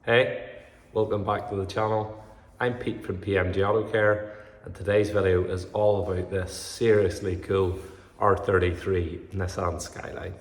Hey, welcome back to the channel. I'm Pete from PMG Auto Care, and today's video is all about this seriously cool R33 Nissan Skyline.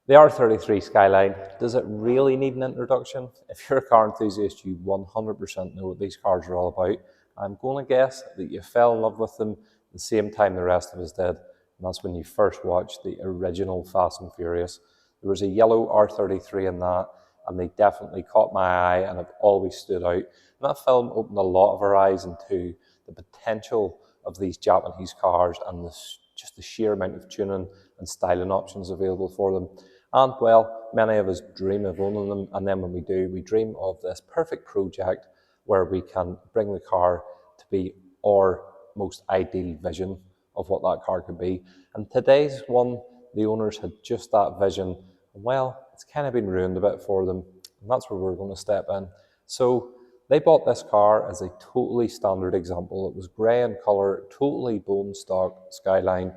The R33 Skyline, does it really need an introduction? If you're a car enthusiast, you 100% know what these cars are all about. I'm going to guess that you fell in love with them the same time the rest of us did, and that's when you first watched the original Fast and Furious. There was a yellow R33 in that, and they definitely caught my eye and have always stood out. And that film opened a lot of our eyes into the potential of these Japanese cars and just the sheer amount of tuning and styling options available for them. And well, many of us dream of owning them, and then when we do, we dream of this perfect project where we can bring the car to be our most ideal vision of what that car could be. And today's one, the owners had just that vision, and well, it's kind of been ruined a bit for them, and that's where we're going to step in. So they bought this car as a totally standard example. It was grey in colour, totally bone stock Skyline.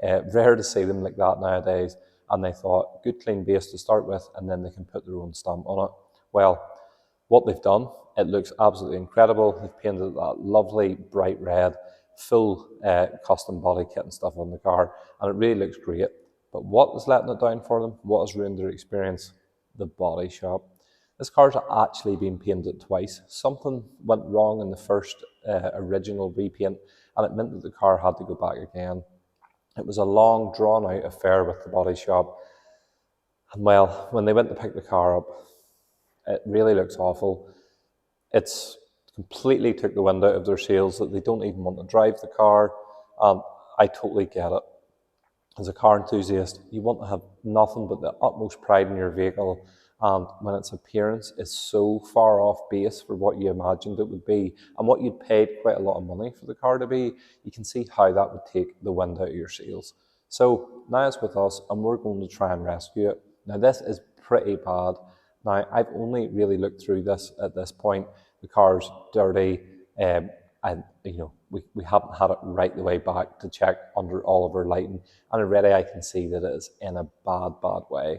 Rare to see them like that nowadays. And they thought, good clean base to start with, and then they can put their own stamp on it. Well, what they've done, it looks absolutely incredible. They've painted that lovely bright red, full custom body kit and stuff on the car, and it really looks great. But what is letting it down for them? What has ruined their experience? The body shop. This car's actually been painted twice. Something went wrong in the first original repaint, and it meant that the car had to go back again. It was a long, drawn-out affair with the body shop. And well, when they went to pick the car up, it really looks awful. It's completely took the wind out of their sails that they don't even want to drive the car. I totally get it. As a car enthusiast, you want to have nothing but the utmost pride in your vehicle. And when its appearance is so far off base for what you imagined it would be, and what you'd paid quite a lot of money for the car to be, you can see how that would take the wind out of your sails. So now it's with us, and we're going to try and rescue it. Now this is pretty bad. Now I've only really looked through this at this point. The car's dirty, and we haven't had it right the way back to check under all of our lighting, and already I can see that it is in a bad way.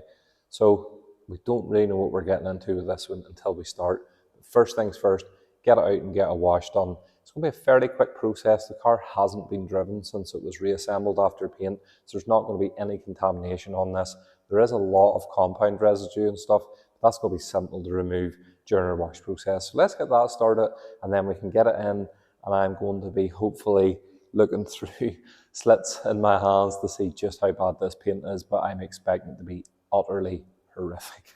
So we don't really know what we're getting into with this one until we start. But first things first, get it out and get a wash done. It's going to be a fairly quick process. The car hasn't been driven since it was reassembled after paint, so there's not going to be any contamination on this. There is a lot of compound residue and stuff, but that's going to be simple to remove during our wash process. So let's get that started, and then we can get it in, and I'm going to be hopefully looking through slits in my hands to see just how bad this paint is, but I'm expecting it to be utterly horrific.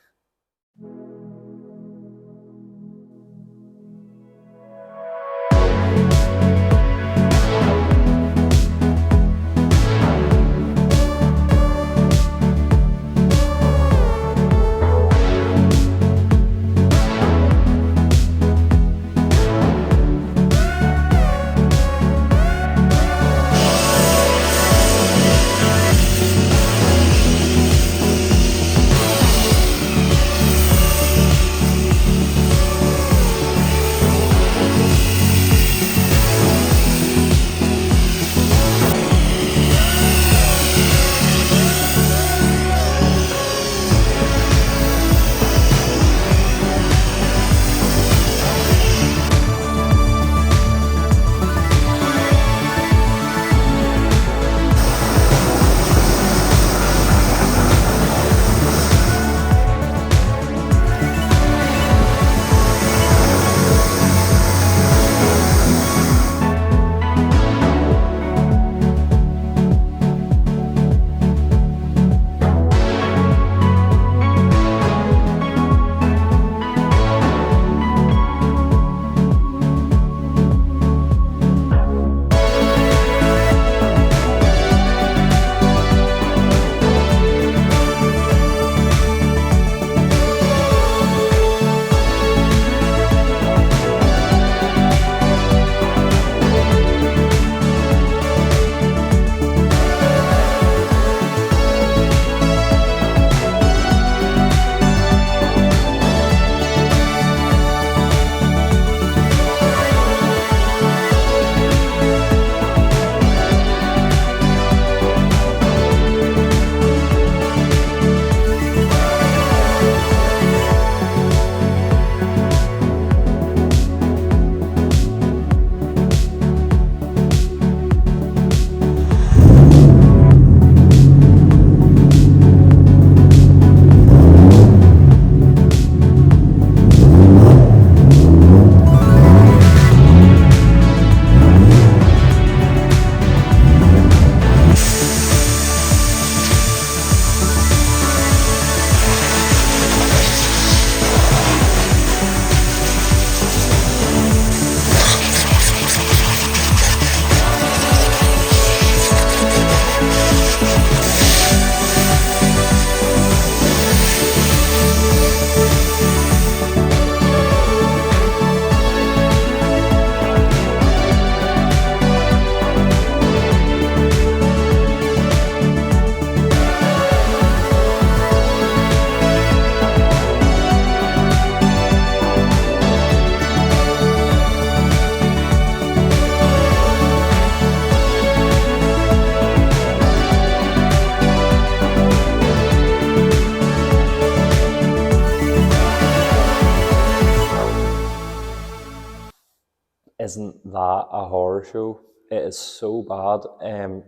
isn't that a horror show. It is so bad.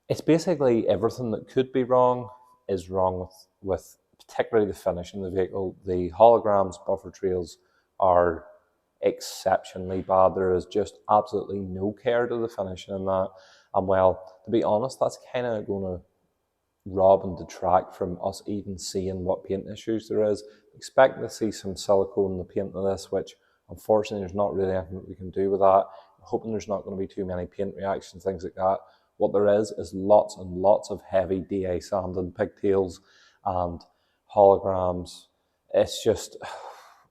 It's basically everything that could be wrong is wrong with particularly the finish in the vehicle. The holograms, buffer trails are exceptionally bad. There is just absolutely no care to the finishing in that. And well, to be honest, that's kind of going to rob and detract from us even seeing what paint issues there is. Expecting to see some silicone in the paint of this, which unfortunately there's not really anything that we can do with that. I'm hoping there's not going to be too many paint reactions, things like that. What there is lots and lots of heavy DA sanding, pigtails and holograms. It's just,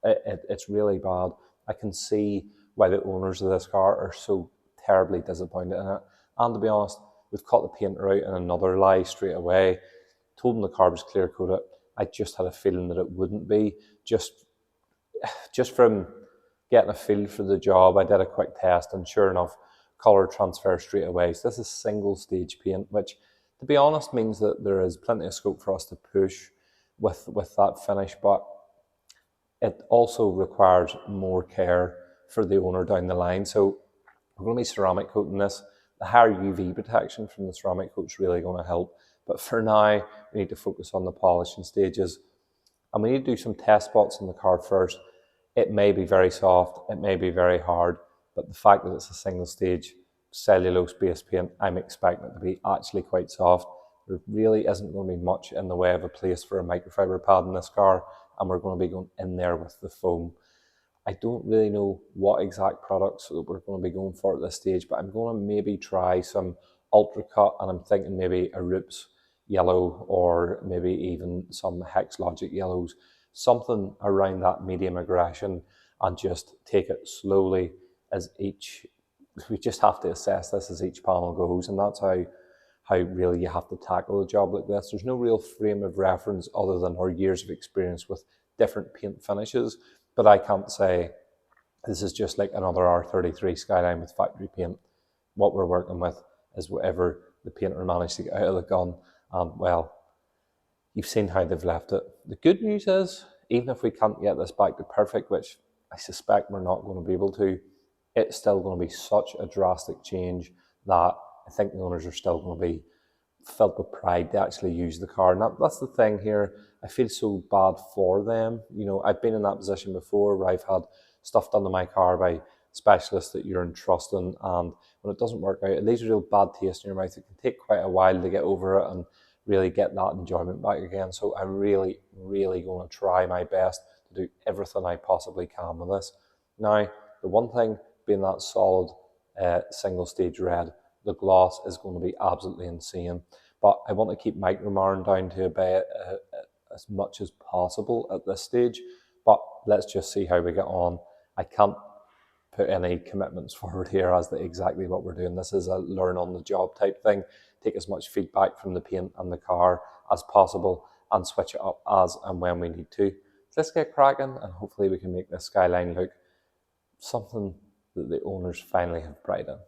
it's really bad. I can see why the owners of this car are so terribly disappointed in it. And to be honest, we've caught the painter out in another lie straight away. Told him the car was clear coated. I just had a feeling that it wouldn't be. Just from getting a feel for the job, I did a quick test, and sure enough, colour transfer straight away. So this is single stage paint, which to be honest means that there is plenty of scope for us to push with that finish, but it also requires more care for the owner down the line. So we're going to be ceramic coating this. The higher UV protection from the ceramic coat is really going to help. But for now, we need to focus on the polishing stages. And we need to do some test spots in the car first. It may be very soft, it may be very hard, but the fact that it's a single stage cellulose based paint, I'm expecting it to be actually quite soft. There really isn't going to be much in the way of a place for a microfiber pad in this car, and we're going to be going in there with the foam. I don't really know what exact products that we're going to be going for at this stage, but I'm going to maybe try some Ultra Cut, and I'm thinking maybe a Roops yellow or maybe even some Hex Logic yellows, something around that medium aggression, and just take it slowly as we just have to assess this as each panel goes, and that's how really you have to tackle a job like this. There's no real frame of reference other than our years of experience with different paint finishes, but I can't say this is just like another R33 Skyline with factory paint. What we're working with is whatever the painter managed to get out of the gun, and well, you've seen how they've left it. The good news is, even if we can't get this back to perfect, which I suspect we're not going to be able to, it's still going to be such a drastic change that I think the owners are still going to be filled with pride to actually use the car. And that's the thing here. I feel so bad for them. You know, I've been in that position before where I've had stuff done to my car by specialists that you're entrusting, and when it doesn't work out, it leaves a real bad taste in your mouth. It can take quite a while to get over it and really get that enjoyment back again. So I'm really, really going to try my best to do everything I possibly can with this. Now, the one thing being that solid single stage red, the gloss is going to be absolutely insane. But I want to keep micromarring down to about as much as possible at this stage. But let's just see how we get on. I can't put any commitments forward here as to exactly what we're doing. This is a learn on the job type thing. Take as much feedback from the paint and the car as possible and switch it up as and when we need to. Let's get cracking, and hopefully we can make this Skyline look something that the owners finally have pride in.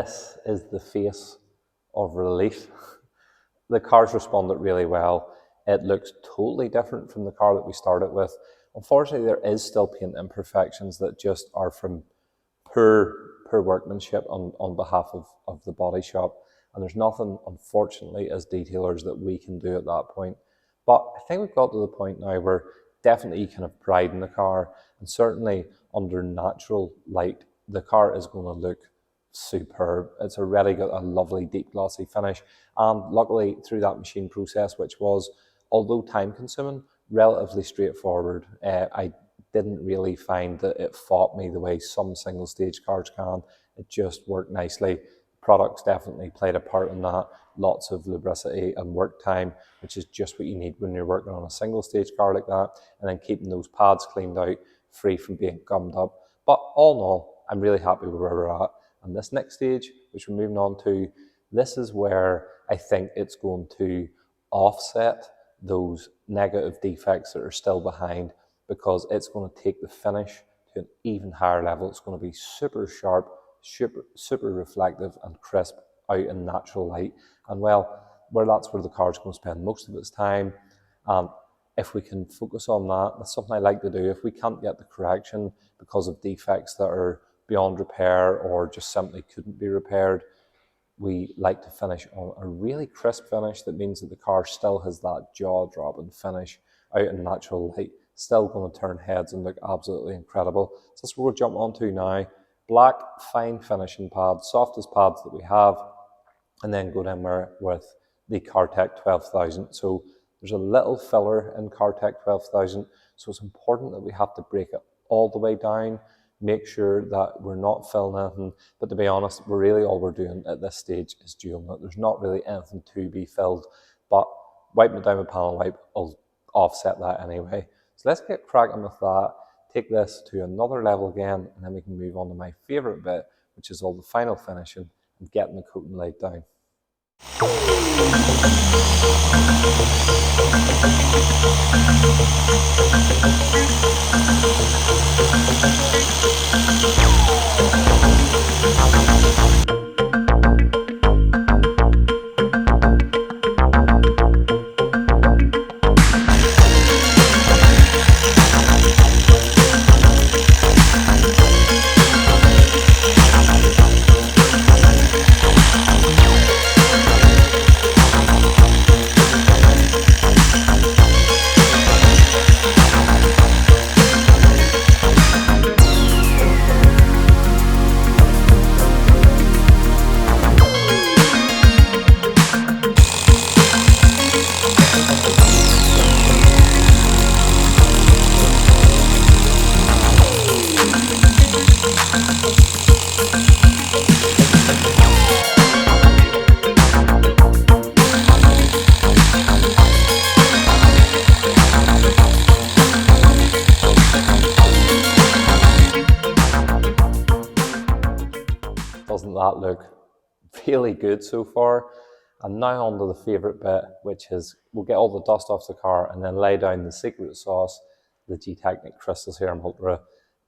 this is the face of relief. The car's responded really well. It looks totally different from the car that we started with. Unfortunately, there is still paint imperfections that just are from poor workmanship on behalf of the body shop. And there's nothing, unfortunately, as detailers that we can do at that point. But I think we've got to the point now where definitely you can have pride in the car, and certainly under natural light, the car is going to look superb. It's already got a lovely deep glossy finish, and luckily through that machine process, which was, although time consuming, relatively straightforward, I didn't really find that it fought me the way some single stage cars can. It just worked nicely. Products definitely played a part in that. Lots of lubricity and work time, which is just what you need when you're working on a single stage car like that, and then keeping those pads cleaned out, free from being gummed up. But all in all, I'm really happy with where we're at. And this next stage, which we're moving on to, this is where I think it's going to offset those negative defects that are still behind, because it's going to take the finish to an even higher level. It's going to be super sharp, super reflective and crisp out in natural light. And well, that's where the car's going to spend most of its time. If we can focus on that, that's something I like to do. If we can't get the correction because of defects that are beyond repair or just simply couldn't be repaired, we like to finish on a really crisp finish that means that the car still has that jaw-dropping finish out in natural light, still going to turn heads and look absolutely incredible. So that's what we'll jump onto now. Black fine finishing pads, softest pads that we have, and then go in with the CarTech 12,000. So there's a little filler in CarTech 12,000, so it's important that we have to break it all the way down, make sure that we're not filling anything. But to be honest, all we're doing at this stage is dual nut. There's not really anything to be filled, but wiping it down with panel wipe will offset that anyway. So let's get cracking with that, take this to another level again, and then we can move on to my favourite bit, which is all the final finishing and getting the coating laid down. Doesn't that look really good so far? And now on to the favourite bit, which is we'll get all the dust off the car and then lay down the secret sauce, the G-Technic Crystal Serum Ultra.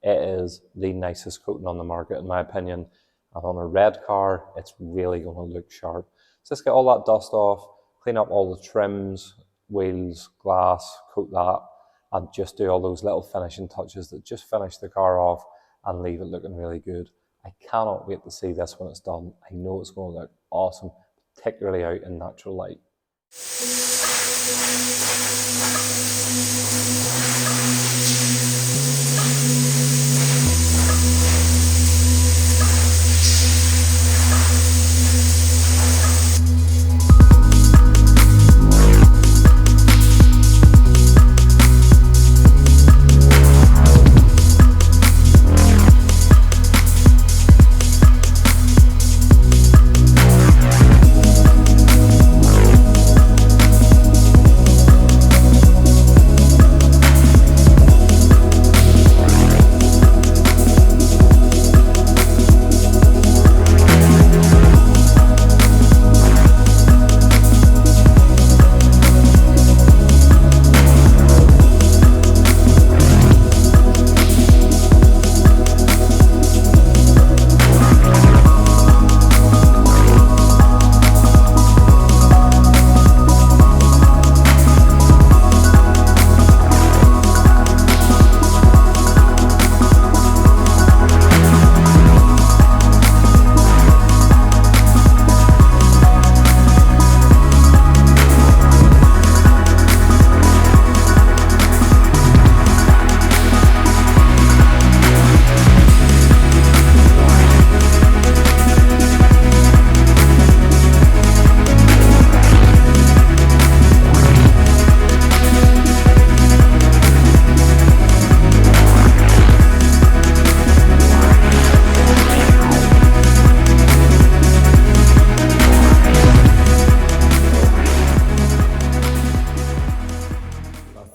It is the nicest coating on the market in my opinion, and on a red car it's really going to look sharp. So let's get all that dust off, clean up all the trims, wheels, glass, coat that, and just do all those little finishing touches that just finish the car off and leave it looking really good. I cannot wait to see this when it's done. I know it's going to look awesome, particularly out in natural light.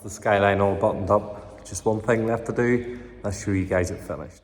the Skyline all buttoned up. Just one thing left to do. I'll show you guys it finished.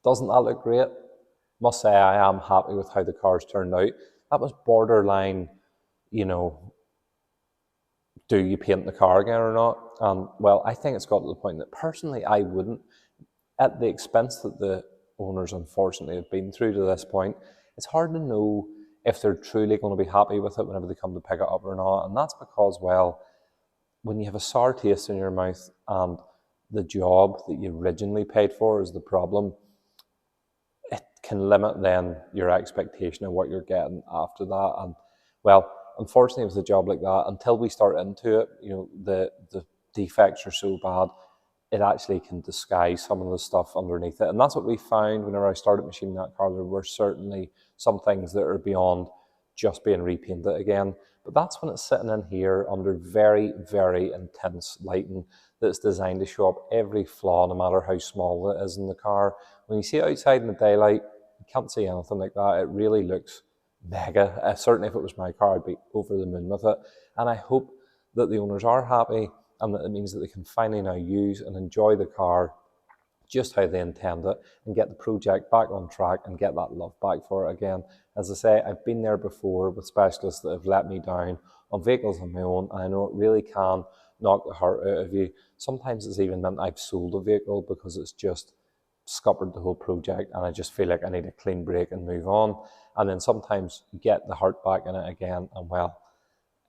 Doesn't that look great? Must say I am happy with how the cars turned out. That was borderline, you know, do you paint the car again or not? Well, I think it's got to the point that personally I wouldn't. At the expense that the owners unfortunately have been through to this point, it's hard to know if they're truly going to be happy with it whenever they come to pick it up or not. And that's because, well, when you have a sour taste in your mouth and the job that you originally paid for is the problem, it can limit then your expectation of what you're getting after that. And well, unfortunately with a job like that, until we start into it, you know, the defects are so bad, it actually can disguise some of the stuff underneath it. And that's what we found whenever I started machining that car. There were certainly some things that are beyond just being repainted again. But that's when it's sitting in here under very, very intense lighting that's designed to show up every flaw, no matter how small it is in the car. When you see it outside in the daylight, you can't see anything like that. It really looks mega. Certainly if it was my car, I'd be over the moon with it. And I hope that the owners are happy, and that it means that they can finally now use and enjoy the car just how they intend it and get the project back on track and get that love back for it again. As I say, I've been there before with specialists that have let me down on vehicles on my own, and I know it really can knock the heart out of you. Sometimes it's even meant I've sold a vehicle because it's just scuppered the whole project and I just feel like I need a clean break and move on. And then sometimes you get the heart back in it again, and well,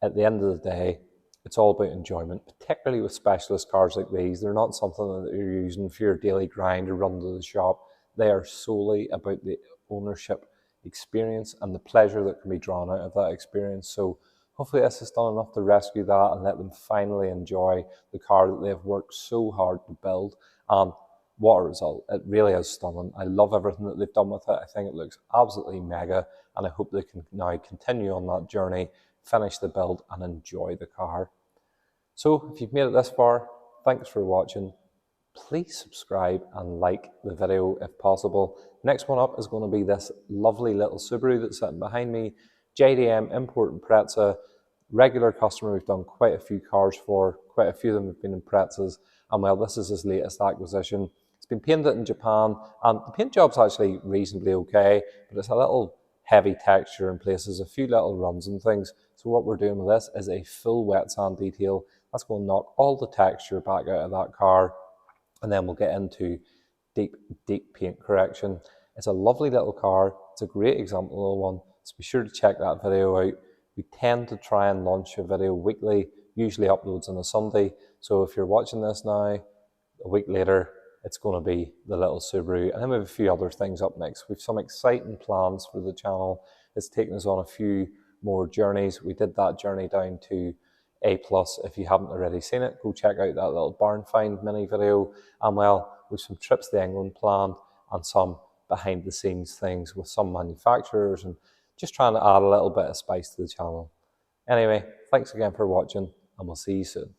at the end of the day, it's all about enjoyment, particularly with specialist cars like these. They're not something that you're using for your daily grind or run to the shop. They are solely about the ownership experience and the pleasure that can be drawn out of that experience. So hopefully this has done enough to rescue that and let them finally enjoy the car that they've worked so hard to build. And what a result. It really is stunning. I love everything that they've done with it. I think it looks absolutely mega, and I hope they can now continue on that journey, finish the build and enjoy the car. So if you've made it this far, thanks for watching. Please subscribe and like the video if possible. Next one up is going to be this lovely little Subaru that's sitting behind me. JDM Import and Preza, regular customer we've done quite a few cars for, quite a few of them have been in Prezas, and well, this is his latest acquisition. It's been painted in Japan, and the paint job's actually reasonably okay, but it's a little heavy texture in places, a few little runs and things. So what we're doing with this is a full wet sand detail. That's going to knock all the texture back out of that car, and then we'll get into deep paint correction. It's a lovely little car. It's a great example of one, so be sure to check that video out. We tend to try and launch a video weekly, usually uploads on a Sunday. So if you're watching this now, a week later, it's going to be the little Subaru. And then we have a few other things up next. We've some exciting plans for the channel. It's taken us on a few more journeys. We did that journey down to A+. If you haven't already seen it, go check out that little barn find mini video. And well, we've some trips to England planned and some behind the scenes things with some manufacturers and just trying to add a little bit of spice to the channel. Anyway, thanks again for watching, and we'll see you soon.